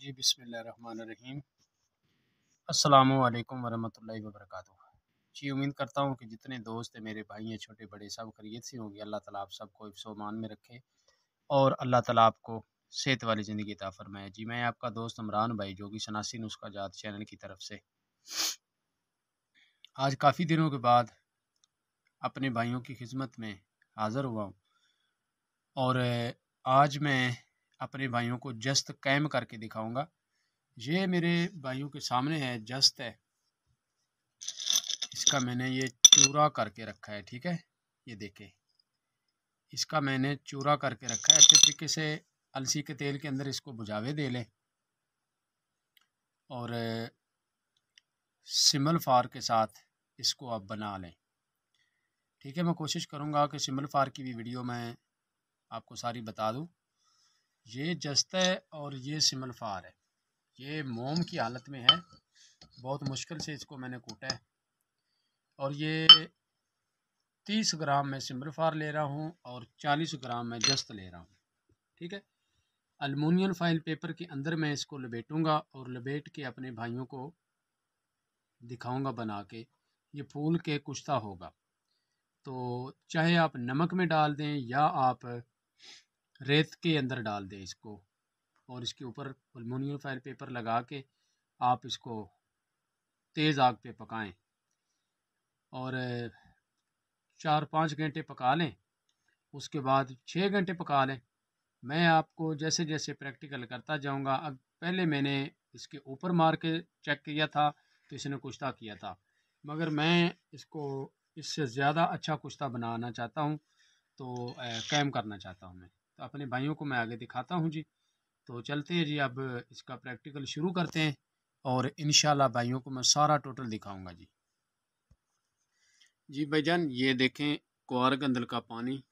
जी बिस्मिल्लाहिर्रहमानिर्रहीम। अस्सलामु अलैकुम वरहमतुल्लाहि वबरकातुहू। जी उम्मीद करता हूँ कि जितने दोस्त हैं मेरे भाई हैं छोटे बड़े सब खैरियत से होंगे। अल्लाह ताला आप सबको हिफ्ज़-ओ-अमान में रखे और अल्लाह ताला आपको सेहत वाली ज़िंदगी अता फ़रमाए। जी मैं आपका दोस्त इमरान भाई जो कि शनासी नुस्खा जात चैनल की तरफ से आज काफ़ी दिनों के बाद अपने भाइयों की खिदमत में हाज़िर हुआ हूँ और आज मैं अपने भाइयों को जस्त कायम करके दिखाऊँगा। ये मेरे भाइयों के सामने है, जस्त है। इसका मैंने ये चूरा करके रखा है, ठीक है। ये देखें, इसका मैंने चूरा करके रखा है। अच्छे तरीके से अलसी के तेल के अंदर इसको बुझावे दे लें और सिमल फार के साथ इसको आप बना लें, ठीक है। मैं कोशिश करूँगा कि सिमल फार की भी वीडियो मैं आपको सारी बता दूँ। ये जस्त है और ये सिमल फार है। ये मोम की हालत में है, बहुत मुश्किल से इसको मैंने कूटा है और ये 30 ग्राम मैं सिमल फार ले रहा हूँ और 40 ग्राम मैं जस्त ले रहा हूँ, ठीक है। अलमुनियम फाइल पेपर के अंदर मैं इसको लपेटूंगा और लपेट के अपने भाइयों को दिखाऊंगा बना के। ये फूल के कुश्ता होगा, तो चाहे आप नमक में डाल दें या आप रेत के अंदर डाल दें इसको और इसके ऊपर अलमुनियम फाइल पेपर लगा के आप इसको तेज़ आग पे पकाएं और 4-5 घंटे पका लें। उसके बाद 6 घंटे पका लें। मैं आपको जैसे जैसे प्रैक्टिकल करता जाऊंगा। अब पहले मैंने इसके ऊपर मार के चेक किया था तो इसने कुश्ता किया था, मगर मैं इसको इससे ज़्यादा अच्छा कुश्ता बनाना चाहता हूं, तो कायम करना चाहता हूं मैं। तो अपने भाइयों को मैं आगे दिखाता हूं जी। तो चलते हैं जी, अब इसका प्रैक्टिकल शुरू करते हैं और इंशाल्लाह भाइयों को मैं सारा टोटल दिखाऊंगा जी। जी भाईजान ये देखें, कुआर गंदल का पानी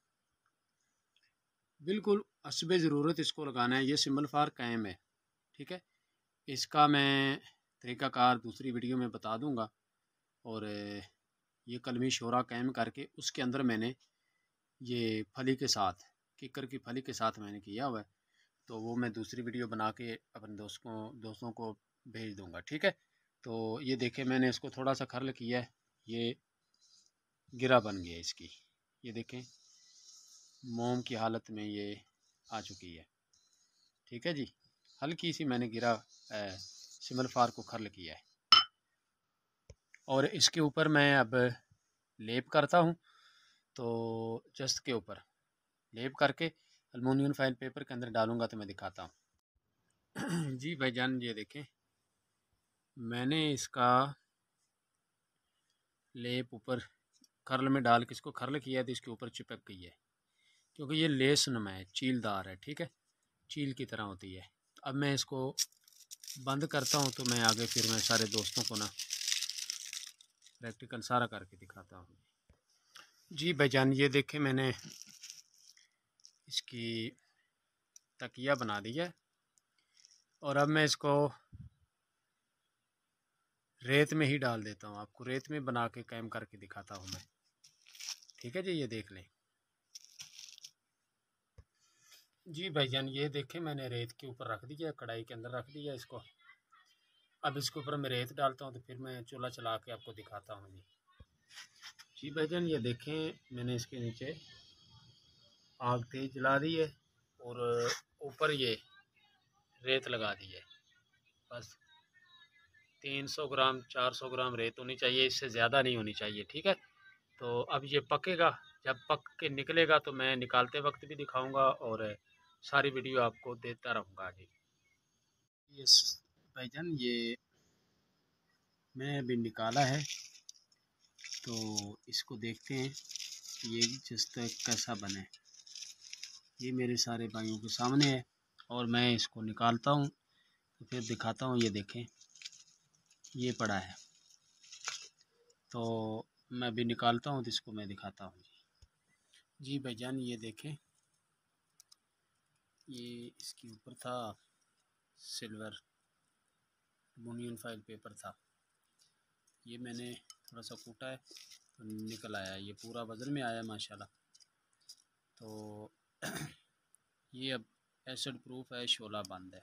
बिल्कुल हस्बे ज़रूरत इसको लगाना है। ये सिमल फार कायम है, ठीक है। इसका मैं तरीक़ाकार दूसरी वीडियो में बता दूंगा और ये कलमी शोरा कायम करके उसके अंदर मैंने ये फली के साथ, किकर की फली के साथ मैंने किया हुआ है, तो वो मैं दूसरी वीडियो बना के अपने दोस्तों को भेज दूंगा, ठीक है। तो ये देखें, मैंने इसको थोड़ा सा खरल किया है, ये गिरा बन गया इसकी। ये देखें मोम की हालत में ये आ चुकी है, ठीक है जी। हल्की सी मैंने गिरा सिमल फार को खरल किया है और इसके ऊपर मैं अब लेप करता हूँ। तो जस्ट के ऊपर लेप करके अलमुनियम फाइल पेपर के अंदर डालूंगा तो मैं दिखाता हूँ। जी भाईजान ये देखें, मैंने इसका लेप ऊपर खरल में डाल के इसको खरल किया तो इसके ऊपर चिपक गई है, क्योंकि ये लेस नुमा है, चीलदार है, ठीक है। चील की तरह होती है। अब मैं इसको बंद करता हूँ तो मैं आगे फिर मैं सारे दोस्तों को ना प्रैक्टिकल सारा करके दिखाता हूँ। जी भाईजान ये देखें, मैंने इसकी तकिया बना दी है और अब मैं इसको रेत में ही डाल देता हूँ। आपको रेत में बना के कायम करके दिखाता हूँ मैं, ठीक है जी। ये देख लें जी भाईजान, ये देखें मैंने रेत के ऊपर रख दिया, कढ़ाई के अंदर रख दिया इसको। अब इसके ऊपर मैं रेत डालता हूँ तो फिर मैं चूल्हा चला के आपको दिखाता हूँ जी। जी भाईजान ये देखें, मैंने इसके नीचे आग तेज जला दी है और ऊपर ये रेत लगा दी है। बस 300 ग्राम 400 ग्राम रेत होनी चाहिए, इससे ज़्यादा नहीं होनी चाहिए, ठीक है। तो अब ये पकेगा, जब पक के निकलेगा तो मैं निकालते वक्त भी दिखाऊंगा और सारी वीडियो आपको देता रहूँगा जी। यस भाईजान, ये मैं अभी निकाला है तो इसको देखते हैं ये जिस तक कैसा बने। ये मेरे सारे भाइयों के सामने है और मैं इसको निकालता हूँ तो फिर दिखाता हूँ। ये देखें ये पड़ा है, तो मैं अभी निकालता हूँ तो इसको मैं दिखाता हूँ जी भाईजान ये देखें, ये इसके ऊपर था सिल्वर अलमुनियम फाइल पेपर था। ये मैंने थोड़ा सा कूटा है तो निकल आया, ये पूरा वज़न में आया माशाल्लाह। तो ये अब एसिड प्रूफ है, शोला बंद है।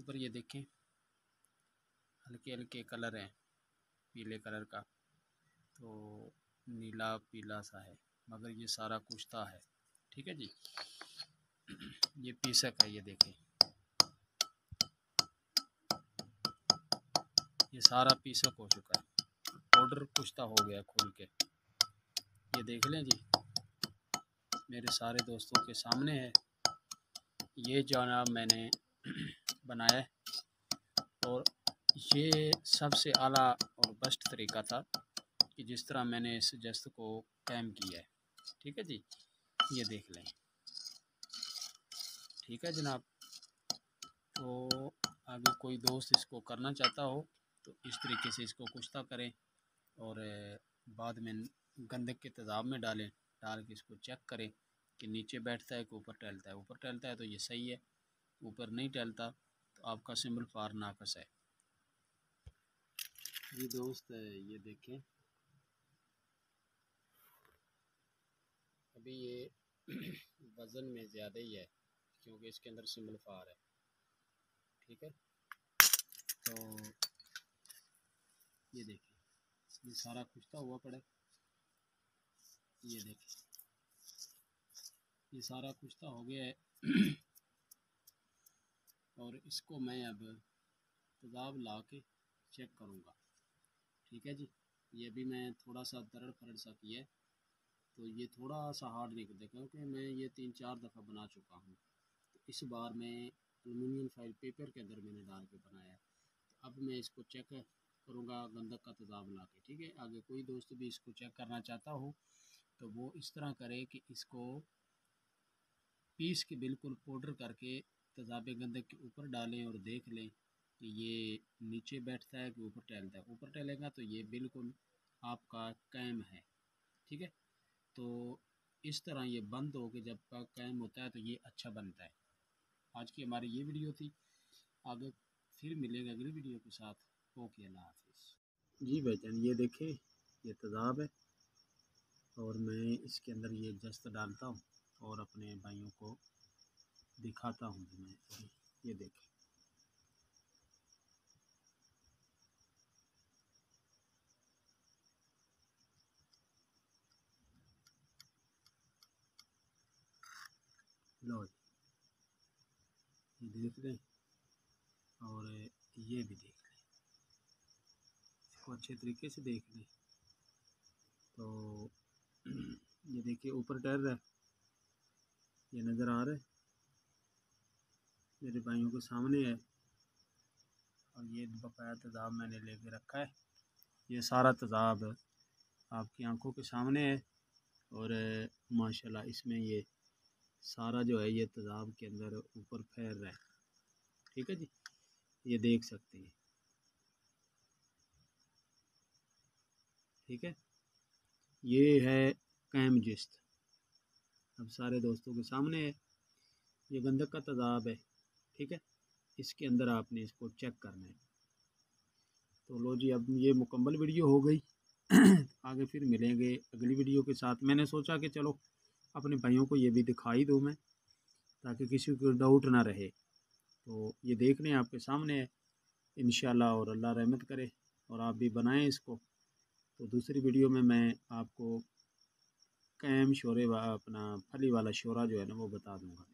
इसके ऊपर ये देखें हल्के हल्के कलर हैं पीले कलर का, तो नीला पीला सा है, मगर ये सारा कुश्ता है। ठीक है जी। ये पीसक है, ये देखें ये सारा पीसक हो चुका है, पाउडर कुश्ता हो गया खोल के। ये देख लें जी, मेरे सारे दोस्तों के सामने है। ये जनाब मैंने बनाया है, और ये सबसे आला और बेस्ट तरीका था कि जिस तरह मैंने इस जस्त को कायम किया है। ठीक है जी, ये देख लें। ठीक है जनाब, तो आगे कोई दोस्त इसको करना चाहता हो तो इस तरीके से इसको कुश्ता करें, और बाद में गंदक के तेज़ाब में डालें, डाल के इसको चेक करें कि नीचे बैठता है कि ऊपर टहलता है। ऊपर टहलता है तो ये सही है, ऊपर नहीं टहलता तो आपका सिंबल फार नाकस है। जी दोस्त, ये देखें अभी ये वज़न में ज़्यादा ही है क्योंकि इसके अंदर सिंबल फार है। ठीक है, तो ये देखें ये सारा कुश्ता हुआ पड़ा है। ये देखें ये सारा कुश्ता हो गया है और इसको मैं अब तेज़ाब ला के चेक करूँगा। ठीक है जी, ये भी मैं थोड़ा सा दरड़ फरड़ सा किया है, तो ये थोड़ा सा हार्ड निकलता है क्योंकि मैं ये 3-4 दफ़ा बना चुका हूँ। तो इस बार मैं एलुमिनियम फाइल पेपर के अंदर मैंने डाल के बनाया है। तो अब मैं इसको चेक करूँगा गंदक का तेज़ाब ला के। ठीक है, आगे कोई दोस्त भी इसको चेक करना चाहता हो तो वो इस तरह करे कि इसको पीस के बिल्कुल पाउडर करके तेज़ाब गंदक के ऊपर डालें और देख लें कि ये नीचे बैठता है कि ऊपर टहलता है। ऊपर टहलेगा तो ये बिल्कुल आपका कायम है। ठीक है, तो इस तरह ये बंद हो के जब का कायम होता है तो ये अच्छा बनता है। आज की हमारी ये वीडियो थी, आगे फिर मिलेंगे अगली वीडियो के साथ। ओके, अल्लाह हाफिज़। जी भाईजान, ये देखें ये तेज़ाब है और मैं इसके अंदर ये जस्त डालता हूँ और अपने भाइयों को दिखाता हूँ। मैं ये देखें लो, ये देख लें और ये भी देख लें, इसको अच्छे तरीके से देख लें। तो ये देखिए ऊपर टहल रहा है, ये नज़र आ रहा है, मेरे भाइयों के सामने है। और ये बकाया तेज़ाब मैंने लेके रखा है, ये सारा तेज़ाब आपकी आंखों के सामने है। और माशाल्लाह इसमें ये सारा जो है ये तेज़ाब के अंदर ऊपर फैल रहा है। ठीक है जी, ये देख सकते हैं। ठीक है, ये है कायम जिस्त, अब सारे दोस्तों के सामने है, ये गंदक का तेज़ाब है। ठीक है, इसके अंदर आपने इसको चेक करना है। तो लो जी, अब ये मुकम्मल वीडियो हो गई। आगे फिर मिलेंगे अगली वीडियो के साथ। मैंने सोचा कि चलो अपने भाइयों को ये भी दिखाई दूँ मैं, ताकि किसी को डाउट ना रहे। तो ये देख लें आपके सामने है इंशाल्लाह, और अल्लाह रहमत करे और आप भी बनाएं इसको। तो दूसरी वीडियो में मैं आपको कैम शोरे अपना फली वाला शोरा जो है ना वो बता दूँगा।